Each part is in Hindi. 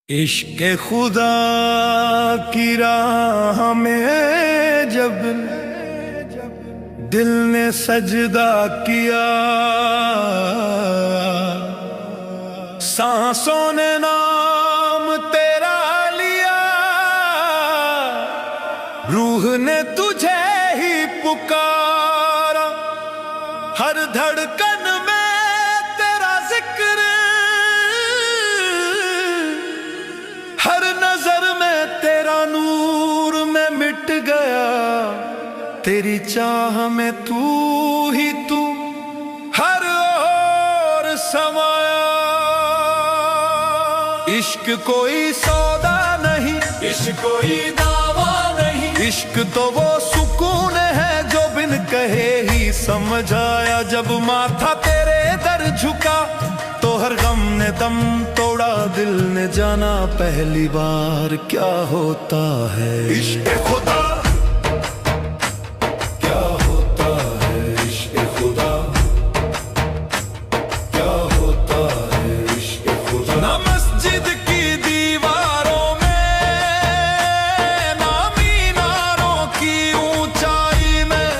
इश्क खुदा की राह में जब दिल ने सजदा किया, सांसों ने नाम तेरा लिया, रूह ने तुझे ही पुकारा। हर धड़कन में तेरा जिक्र, हर नजर में तेरा नूर में मिट गया। तेरी चाह में तू ही तू हर ओर समाया। इश्क कोई सौदा नहीं, इश्क कोई दावा नहीं, इश्क तो वो सुकून है जो बिन कहे ही समझ आया। जब माथा तेरे दर झुका तो हर गम ने दम तोड़ा, दिल ने जाना पहली बार क्या होता है इश्क खुदा। क्या होता है इश्क खुदा, क्या होता है इश्क खुदा। ना मस्जिद की दीवारों में, ना मीनारों की ऊंचाई में,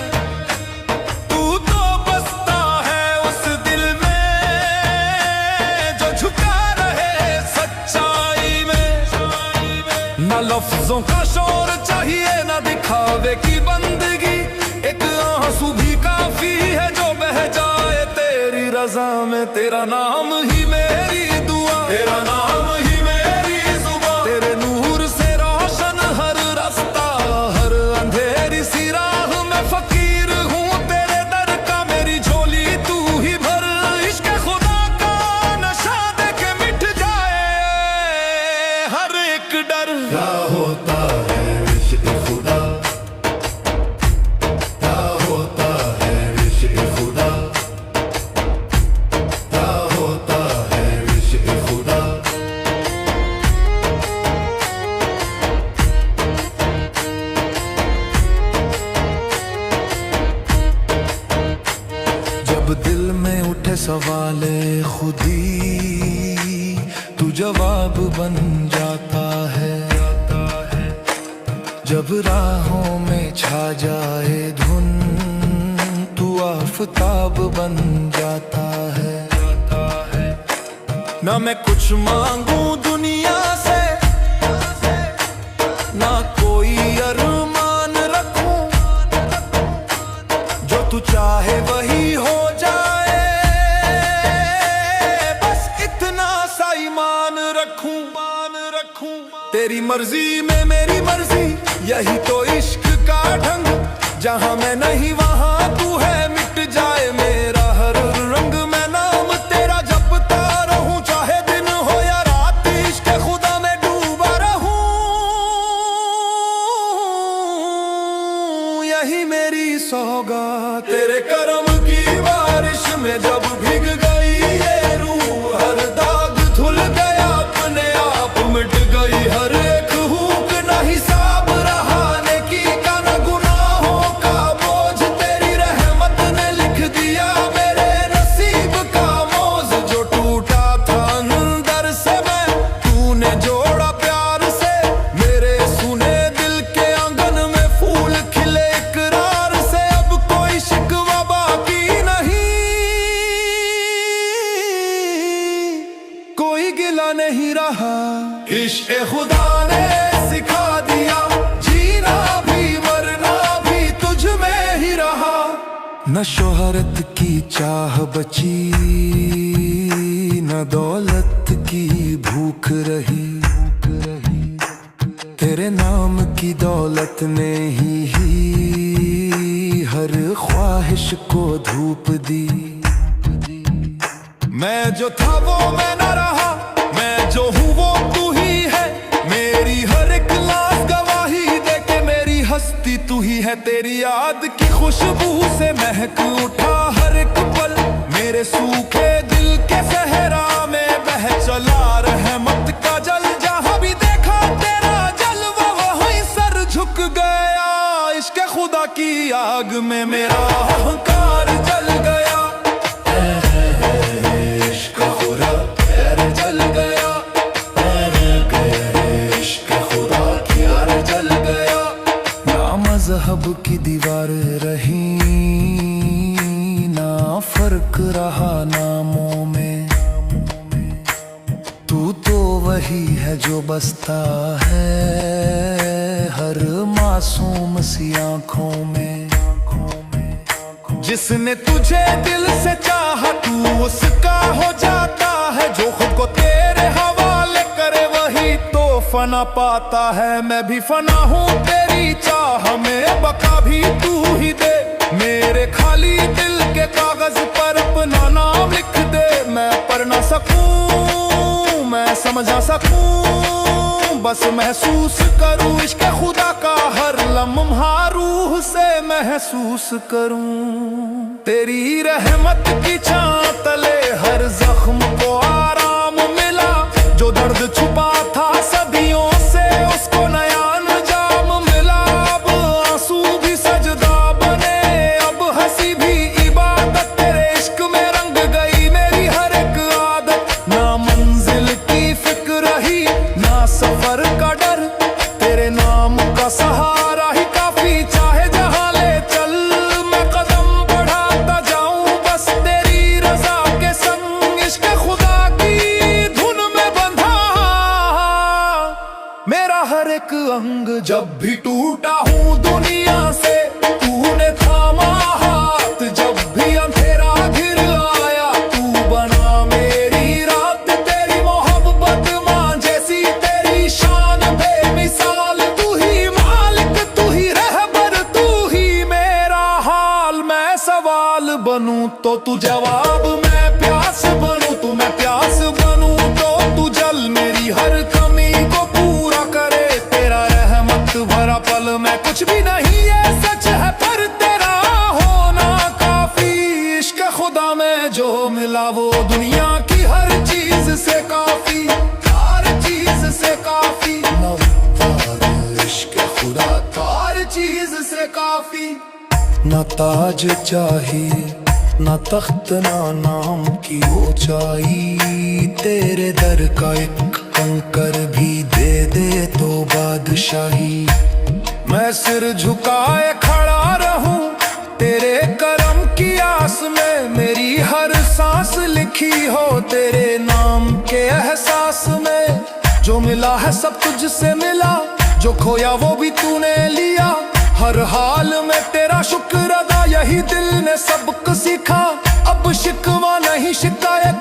तू तो बसता है उस दिल में जो झुका रहे सच्चाई में। ना लफ्जों का शोर चाहिए, ना दिखावे की बंदगी, एक आंसू भी काफी है जो बह जाए तेरी रज़ा में। तेरा नाम ही मेरी दुआ, तेरा नाम ही मेरी जुबां, तेरे नूर से रोशन हर रास्ता, हर अंधेरी सी राह में फकीर हूँ तेरे दर का, मेरी झोली तू ही भर। इश्क खुदा का नशा दे के मिट जाए हर एक डर। क्या होता है इश्क खुदा, क्या होता है इश्क खुदा, क्या होता है इश्क खुदा। जब दिल में उठे सवाले खुदी, तू जवाब बन जाता है। जब राहों में छा जाए धुन, तू आफताब बन जाता है। ना मैं कुछ मांगू दुनिया से, ना कोई अरमान रखूं, जो तू चाहे वही हो जाए, बस इतना सा ईमान रखूं। तेरी मर्जी में मेरी मर्जी, यही तो इश्क का ढंग। जहां मैं नहीं वहां तू है, मिट जाए मेरा हर रंग। मैं नाम तेरा जपता रहूं, चाहे दिन हो या रात, इश्क खुदा में डूबा रहूं। यही मेरी सौगात, तेरे करम की बारिश में जब भीग गई ये रूह, हर दाग धुल गया अपने आप मिट गई हर एक हुक। ना हिसाब रहाने की का, ना गुनाहों का बोझ, तेरी रहमत ने लिख दिया मेरे नसीब का मौज। जो टूटा था अंदर से मैं, तूने जोड़ा प्यार से, मेरे सुने दिल के आंगन में फूल खिले इकरार से। अब कोई शिकवा बाकी नहीं, कोई गिला नहीं रहा। इश्क खुदा ने सिखा दिया, जीना भी मरना भी तुझ में ही रहा। न शोहरत की चाह बची, न दौलत की भूख रही। तेरे नाम की दौलत ने ही हर ख्वाहिश को धूप दी। मैं जो था वो मैं न रहा, मैं जो हूँ वो तू ही है। मेरी हर एक लाश गवाही दे के मेरी हस्ती तू ही है। तेरी याद की खुशबू से महक उठा हर एक पल, मेरे सूखे दिल के सहरा में बह चला रहमत का जल। जहाँ भी देखा तेरा जलवा वहीं सर झुक गया। इश्क खुदा की आग में मेरा अहंकार जल गया। इश्क खुदा जल गया। तू तो वही है जो बसता है हर मासूम सी आँखों में। जिसने तुझे दिल से चाहा तू उसका हो जाता है, जो खुद को तेरे हवाले करे वही तो फना पाता है। मैं भी फना हूँ तेरी चाह में, बका भी तू ही दे। मेरे खाली दिल के कागज पर अपना नाम लिख दे। मैं पढ़ ना सकूं, मैं समझ ना सकूं, बस महसूस करूं इश्क खुदा का हर लम्हा रूह से महसूस करूं। तेरी रहमत की छां तले हर जख्म को आराम मिला, जो दर्द छुपा था सदियों से उसको नया अंजाम मिला। अब आंसू भी सजदा बने, अब हंसी भी इबादत, तेरे इश्क में रंग गई मेरी हर एक आदत। ना मंजिल की फिक्र रही ना सफर का डर, तेरे नाम का सहारा ही काफी, चाहे जहां ले चल मैं कदम बढ़ाता जाऊं बस तेरी रजा के संग। इश्क खुदा की धुन में बंधा मेरा हर एक अंग, जब भी टूटा हूँ दुनिया से तूने थामा हाथ, जब भी अंधेरा घिर आया तू बना मेरी रात। तेरी मोहब्बत मां जैसी तेरी शान बेमिसाल, तू ही मालिक तू ही रहबर तू ही मेरा हाल। मैं सवाल बनूं तो तू जवाब, मैं प्यास बनूं तो मैं प्यास बनूं तो तू जल मेरी हर कमी को पूरा करे। तेरा रहमत भरा पल मैं कुछ भी नहीं, ये सच है पर तेरा होना काफी। इश्क खुदा में जो मिला वो दुनिया की हर चीज से काफी, हर चीज से काफी। इश्क खुदा हर चीज से काफी। ना ताज चाहिए ना तख्त ना नाम की ऊंचाई, तेरे दर का एक कंकर भी दे दे तो बादशाही। मैं सिर झुकाए खड़ा रहूं तेरे करम की आस में, मेरी हर सांस लिखी हो तेरे नाम के एहसास में। जो मिला है सब तुझसे मिला, जो खोया वो भी तूने लिया। हर हाल में तेरा शुक्र अदा यही दिल ने सबक सीखा। अब शिकवा नहीं शिकायत